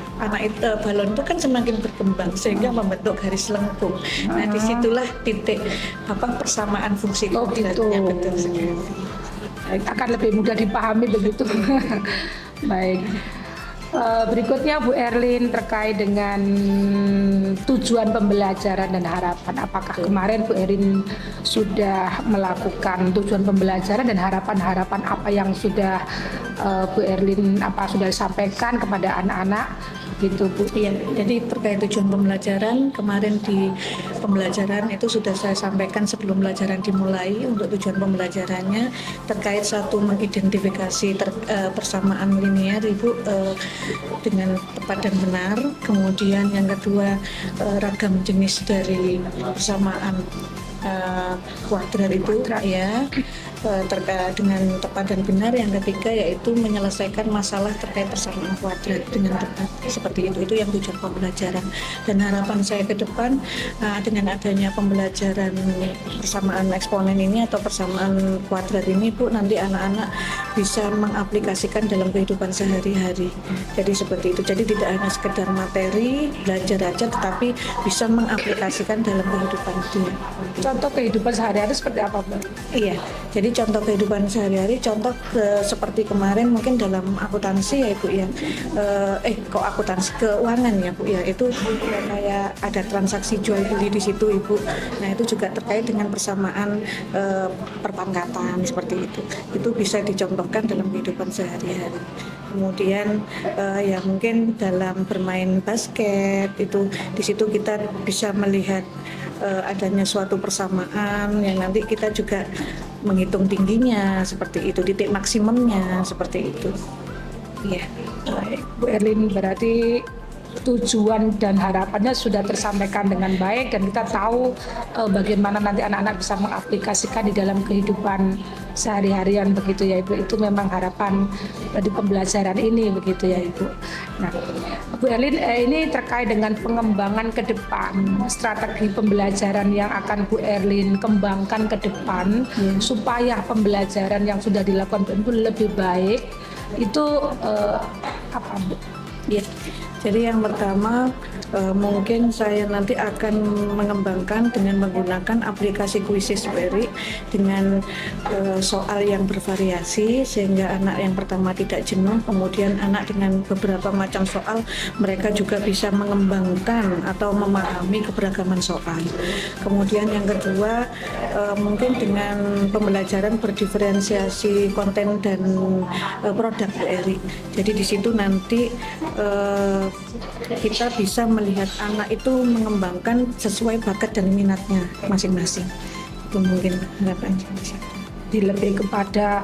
balon itu kan semakin berkembang sehingga membentuk garis lengkung. Nah disitulah titik persamaan fungsi kuadratnya. Betul sekali. Akan lebih mudah dipahami begitu. Baik. Berikutnya Bu Erlin terkait dengan tujuan pembelajaran dan harapan. Apakah kemarin Bu Erlin sudah melakukan tujuan pembelajaran dan harapan-harapan apa yang sudah Bu Erlin sudah disampaikan kepada anak-anak gitu Bu? Iya, jadi terkait tujuan pembelajaran kemarin di pembelajaran itu sudah saya sampaikan sebelum pembelajaran dimulai. Untuk tujuan pembelajarannya terkait satu mengidentifikasi persamaan linear Ibu dengan tepat dan benar. Kemudian yang kedua ragam jenis dari persamaan kuadrat itu ya terkait dengan tepat dan benar. Yang ketiga yaitu menyelesaikan masalah terkait persamaan kuadrat dengan tepat, seperti itu yang tujuan pembelajaran. Dan harapan saya ke depan dengan adanya pembelajaran persamaan eksponen ini atau persamaan kuadrat ini Bu, nanti anak-anak bisa mengaplikasikan dalam kehidupan sehari-hari. Jadi seperti itu, jadi tidak hanya sekedar materi belajar aja, tetapi bisa mengaplikasikan dalam kehidupan dia. Contoh kehidupan sehari-hari seperti apa Bu? Iya, jadi contoh kehidupan sehari-hari, contoh seperti kemarin mungkin dalam akuntansi ya Ibu ya, akuntansi keuangan ya Bu ya, itu kayak ada transaksi jual beli di situ Ibu. Nah itu juga terkait dengan persamaan perpangkatan seperti itu bisa dicontohkan dalam kehidupan sehari-hari. Kemudian ya mungkin dalam bermain basket itu di situ kita bisa melihat adanya suatu persamaan yang nanti kita juga menghitung tingginya seperti itu, titik maksimumnya seperti itu. Iya. Baik, Bu Erlin, berarti tujuan dan harapannya sudah tersampaikan dengan baik dan kita tahu bagaimana nanti anak-anak bisa mengaplikasikan di dalam kehidupan sehari-harian begitu ya Ibu. Itu memang harapan di pembelajaran ini begitu ya Ibu. Nah, Bu Erlin, ini terkait dengan pengembangan ke depan, strategi pembelajaran yang akan Bu Erlin kembangkan ke depan supaya pembelajaran yang sudah dilakukan Bu lebih baik. Itu apa Bu? Ya. Jadi yang pertama mungkin saya nanti akan mengembangkan dengan menggunakan aplikasi Quizzes Berry dengan soal yang bervariasi sehingga anak yang pertama tidak jenuh, kemudian anak dengan beberapa macam soal mereka juga bisa mengembangkan atau memahami keberagaman soal. Kemudian yang kedua mungkin dengan pembelajaran berdiferensiasi konten dan produk BRI. Jadi di situ nanti kita bisa melihat anak itu mengembangkan sesuai bakat dan minatnya masing-masing. Itu mungkin harapannya. Lebih kepada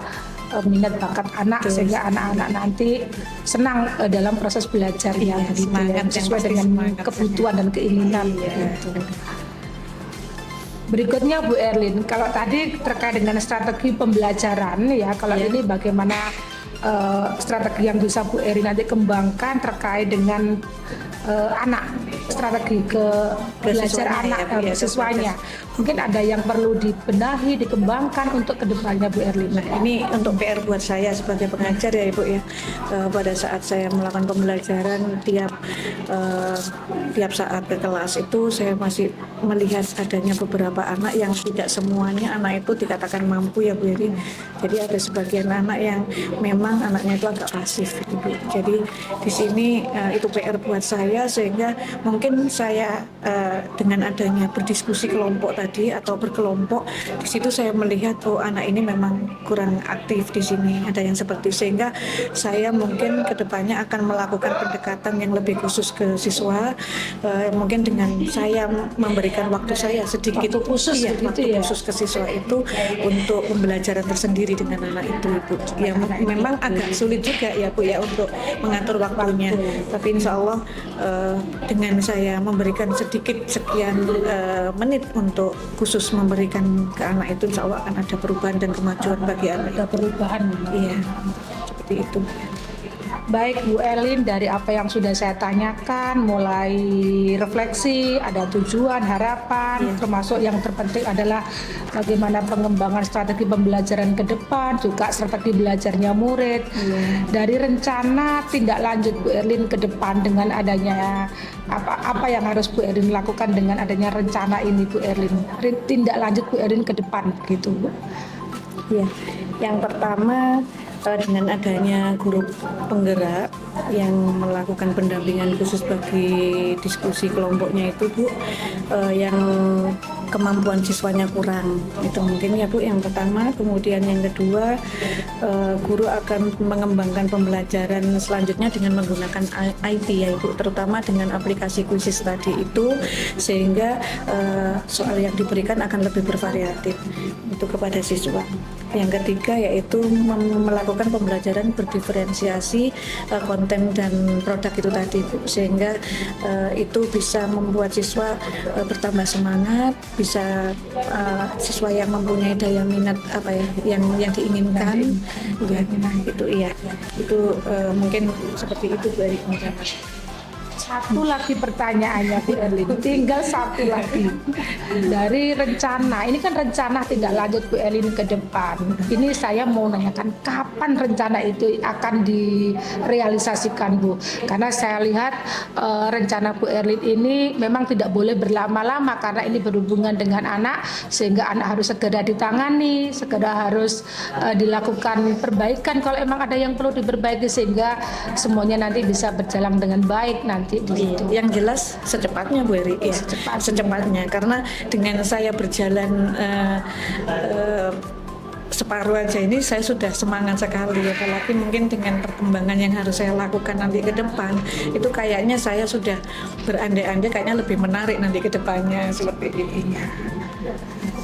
minat bakat anak sehingga anak-anak nanti senang dalam proses belajarnya, gitu ya, sesuai dengan kebutuhan dan keinginan. Gitu. Berikutnya Bu Erlin, kalau tadi terkait dengan strategi pembelajaran ya, kalau ini bagaimana strategi yang bisa Bu Erlin nanti kembangkan terkait dengan anak, strategi belajar anak siswanya. Mungkin ada yang perlu dibenahi, dikembangkan untuk kedepannya Bu Erlin. Nah, ini untuk PR buat saya sebagai pengajar ya Ibu ya. Pada saat saya melakukan pembelajaran tiap saat ke kelas itu saya masih melihat adanya beberapa anak yang tidak semuanya anak itu dikatakan mampu ya Bu Erlin. Jadi ada sebagian anak yang memang anaknya itu agak pasif Ibu. Jadi di sini itu PR buat saya, sehingga mungkin saya dengan adanya berdiskusi kelompok tadi atau berkelompok, di situ saya melihat anak ini memang kurang aktif di sini, ada yang seperti, sehingga saya mungkin kedepannya akan melakukan pendekatan yang lebih khusus ke siswa, mungkin dengan saya memberikan waktu saya sedikit waktu khusus khusus ke siswa itu untuk pembelajaran tersendiri dengan anak itu Ibu. Ya memang agak sulit juga ya Bu ya untuk mengatur waktunya, tapi insya Allah dengan saya memberikan sedikit sekian menit untuk khusus memberikan ke anak itu, insya Allah akan ada perubahan dan kemajuan bagi anak. Ada perubahan. Iya, seperti itu. Baik Bu Erlin, dari apa yang sudah saya tanyakan, mulai refleksi, ada tujuan, harapan, termasuk yang terpenting adalah bagaimana pengembangan strategi pembelajaran ke depan, juga strategi belajarnya murid. Dari rencana tindak lanjut Bu Erlin ke depan dengan adanya apa yang harus Bu Erlin lakukan dengan adanya rencana ini Bu Erlin, tindak lanjut Bu Erlin ke depan gitu Bu. Ya, yang pertama dengan adanya guru penggerak yang melakukan pendampingan khusus bagi diskusi kelompoknya itu Bu, yang kemampuan siswanya kurang, itu mungkin ya Bu yang pertama. Kemudian yang kedua, guru akan mengembangkan pembelajaran selanjutnya dengan menggunakan IT ya Ibu, terutama dengan aplikasi Quizzes tadi itu, sehingga soal yang diberikan akan lebih bervariatif itu kepada siswa. Yang ketiga yaitu melakukan pembelajaran berdiferensiasi konten dan produk itu tadi Bu, sehingga itu bisa membuat siswa bertambah semangat, bisa siswa yang mempunyai daya minat yang diinginkan ya, itu mungkin seperti itu Bu Erlin. Satu lagi pertanyaannya Bu Erlin, tinggal satu lagi. Dari rencana, ini kan rencana tindak lanjut Bu Erlin ke depan. Ini saya mau nanyakan kapan rencana itu akan direalisasikan Bu? Karena saya lihat rencana Bu Erlin ini memang tidak boleh berlama-lama karena ini berhubungan dengan anak, sehingga anak harus segera ditangani, segera harus dilakukan perbaikan kalau emang ada yang perlu diperbaiki, sehingga semuanya nanti bisa berjalan dengan baik nanti. Yang jelas secepatnya Bu Eri, ya, secepatnya, karena dengan saya berjalan separuh aja ini saya sudah semangat sekali, apalagi mungkin dengan perkembangan yang harus saya lakukan nanti ke depan itu kayaknya saya sudah berandai-andai kayaknya lebih menarik nanti ke depannya seperti ini.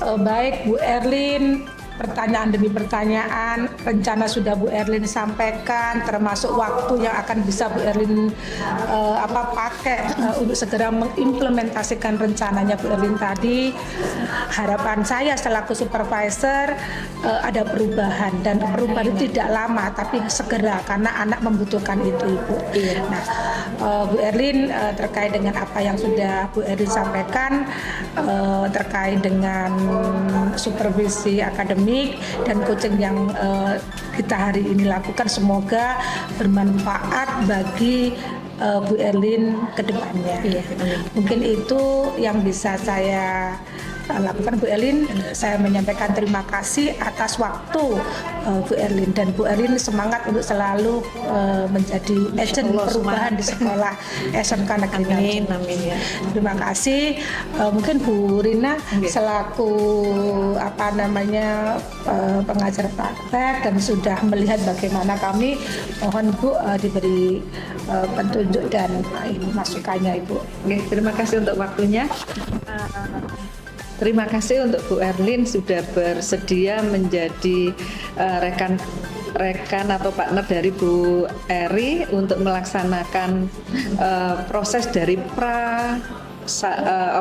Baik Bu Erlin, pertanyaan demi pertanyaan, rencana sudah Bu Erlin sampaikan, termasuk waktu yang akan bisa Bu Erlin pakai untuk segera mengimplementasikan rencananya Bu Erlin tadi. Harapan saya selaku supervisor ada perubahan, dan perubahan itu tidak lama tapi segera karena anak membutuhkan itu Ibu. Nah, Bu Erlin terkait dengan apa yang sudah Bu Erlin sampaikan terkait dengan supervisi akademik dan coaching yang kita hari ini lakukan, semoga bermanfaat bagi Bu Erlin ke depannya. Mungkin itu yang bisa saya lakukan Bu Erlin. Saya menyampaikan terima kasih atas waktu Bu Erlin, dan Bu Erlin semangat untuk selalu menjadi agent perubahan di sekolah SMK Negeri. Amin ya. Terima kasih. Mungkin Bu Rina selaku pengajar praktek dan sudah melihat bagaimana kami, mohon Bu diberi petunjuk dan masukannya Ibu. Oke, terima kasih untuk waktunya. Terima kasih untuk Bu Erlin sudah bersedia menjadi rekan atau partner dari Bu Eri untuk melaksanakan proses dari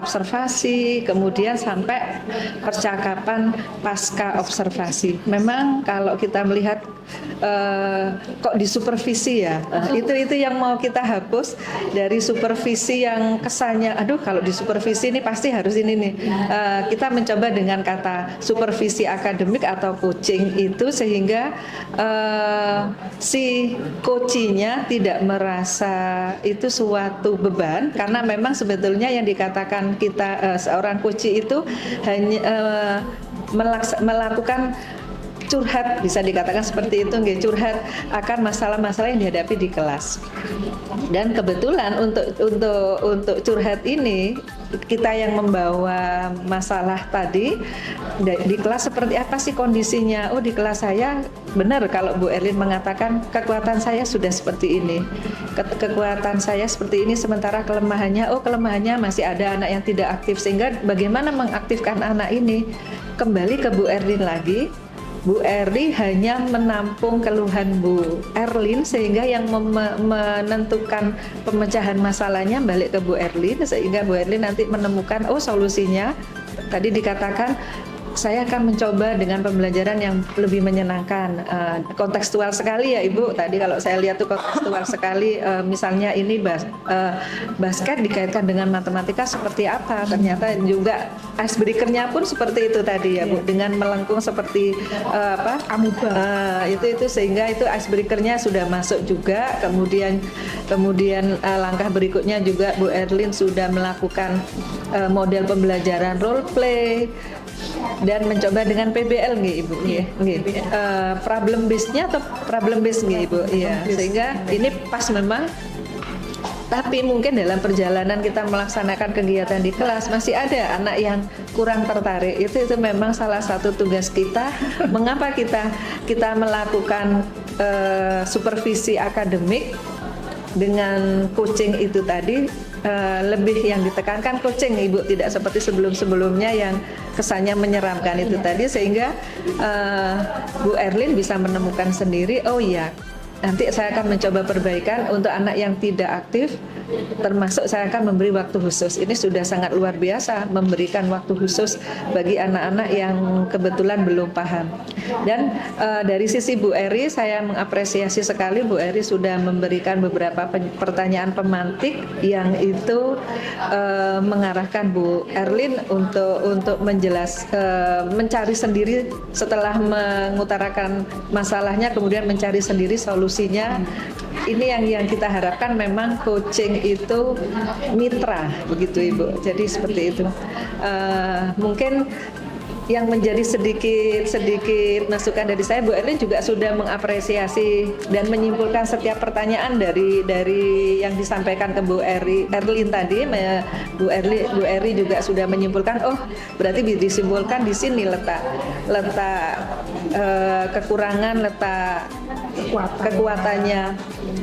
observasi, kemudian sampai percakapan pasca observasi. Memang kalau kita melihat kok di supervisi ya, itu yang mau kita hapus dari supervisi yang kesannya, aduh kalau di supervisi ini pasti harus ini nih. Kita mencoba dengan kata supervisi akademik atau coaching itu sehingga si coachingnya tidak merasa itu suatu beban, karena memang sebetulnya yang dikatakan kita seorang coach itu hanya melakukan curhat, bisa dikatakan seperti itu, curhat akan masalah-masalah yang dihadapi di kelas. Dan kebetulan untuk curhat ini kita yang membawa masalah tadi di kelas seperti apa sih kondisinya. Oh, di kelas saya benar kalau Bu Erlin mengatakan kekuatan saya sudah seperti ini, kekuatan saya seperti ini, sementara kelemahannya, kelemahannya masih ada anak yang tidak aktif, sehingga bagaimana mengaktifkan anak ini. Kembali ke Bu Erlin lagi, Bu Eri hanya menampung keluhan Bu Erlin, sehingga yang menentukan pemecahan masalahnya balik ke Bu Erlin, sehingga Bu Erlin nanti menemukan solusinya. Tadi dikatakan saya akan mencoba dengan pembelajaran yang lebih menyenangkan, kontekstual sekali ya Ibu. Tadi kalau saya lihat tuh kontekstual sekali, misalnya ini basket dikaitkan dengan matematika seperti apa, ternyata juga icebreaker-nya pun seperti itu tadi ya Bu, dengan melengkung seperti amuba, itu sehingga itu icebreaker-nya sudah masuk juga. Kemudian langkah berikutnya juga Bu Erlin sudah melakukan model pembelajaran role play dan mencoba dengan PBL Ibu, problem base-nya atau problem base Ibu, sehingga ini pas memang. Tapi mungkin dalam perjalanan kita melaksanakan kegiatan di kelas masih ada anak yang kurang tertarik. Itu memang salah satu tugas kita. Mengapa kita melakukan supervisi akademik dengan coaching itu tadi, lebih yang ditekankan coaching Ibu, tidak seperti sebelum-sebelumnya yang kesannya menyeramkan itu tadi, sehingga Bu Erlin bisa menemukan sendiri, oh iya, nanti saya akan mencoba perbaikan untuk anak yang tidak aktif, termasuk saya akan memberi waktu khusus. Ini sudah sangat luar biasa, memberikan waktu khusus bagi anak-anak yang kebetulan belum paham. Dan dari sisi Bu Eri, saya mengapresiasi sekali Bu Eri sudah memberikan beberapa pertanyaan pemantik yang itu mengarahkan Bu Erlin untuk mencari sendiri setelah mengutarakan masalahnya, kemudian mencari sendiri solusinya. Ini yang kita harapkan, memang coaching itu mitra, begitu Ibu. Jadi seperti itu. Mungkin yang menjadi sedikit masukan dari saya, Bu Erlin juga sudah mengapresiasi dan menyimpulkan setiap pertanyaan dari yang disampaikan ke Bu Erlin tadi. Bu Eri juga sudah menyimpulkan, berarti disimpulkan di sini letak kekurangan, letak kekuatannya.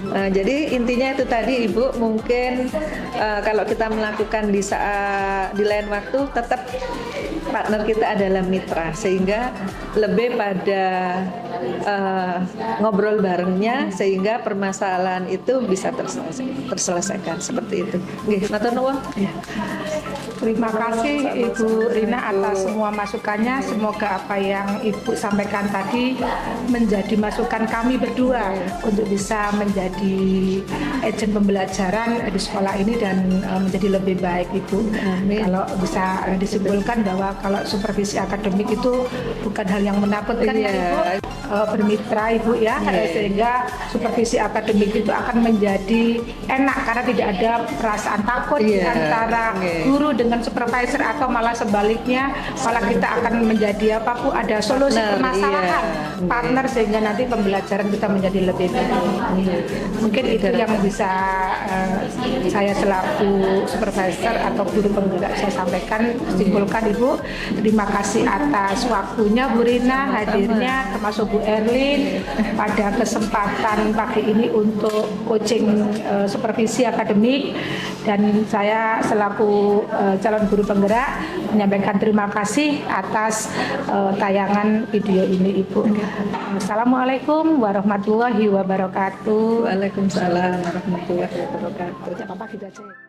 Jadi intinya itu tadi Ibu, mungkin kalau kita melakukan di lain waktu, tetap partner kita adalah mitra, sehingga lebih pada ngobrol barengnya sehingga permasalahan itu bisa terselesaikan seperti itu. Matur nuwun. Terima kasih Ibu Rina atas semua masukannya. Semoga apa yang Ibu sampaikan tadi menjadi masukan kami berdua untuk bisa menjadi agen pembelajaran di sekolah ini dan menjadi lebih baik Ibu. Kalau bisa disimpulkan bahwa kalau supervisi akademik itu bukan hal yang menakutkan ya Ibu, bermitra Ibu ya, sehingga supervisi akademik itu akan menjadi enak karena tidak ada perasaan takut antara guru dengan supervisor, atau malah sebaliknya, malah kita akan menjadi ada solusi permasalahan partner, sehingga nanti pembelajaran kita menjadi lebih baik. Mungkin itu yang bisa saya selaku supervisor atau guru penggerak saya sampaikan, simpulkan Ibu. Terima kasih atas waktunya Bu Rina, hadirnya, termasuk Bu Erlin pada kesempatan pagi ini untuk coaching supervisi akademik, dan saya selaku calon guru penggerak menyampaikan terima kasih atas tayangan video ini Ibu. Assalamualaikum warahmatullahi wabarakatuh. Waalaikumsalam warahmatullahi wabarakatuh. Apa gitu aja.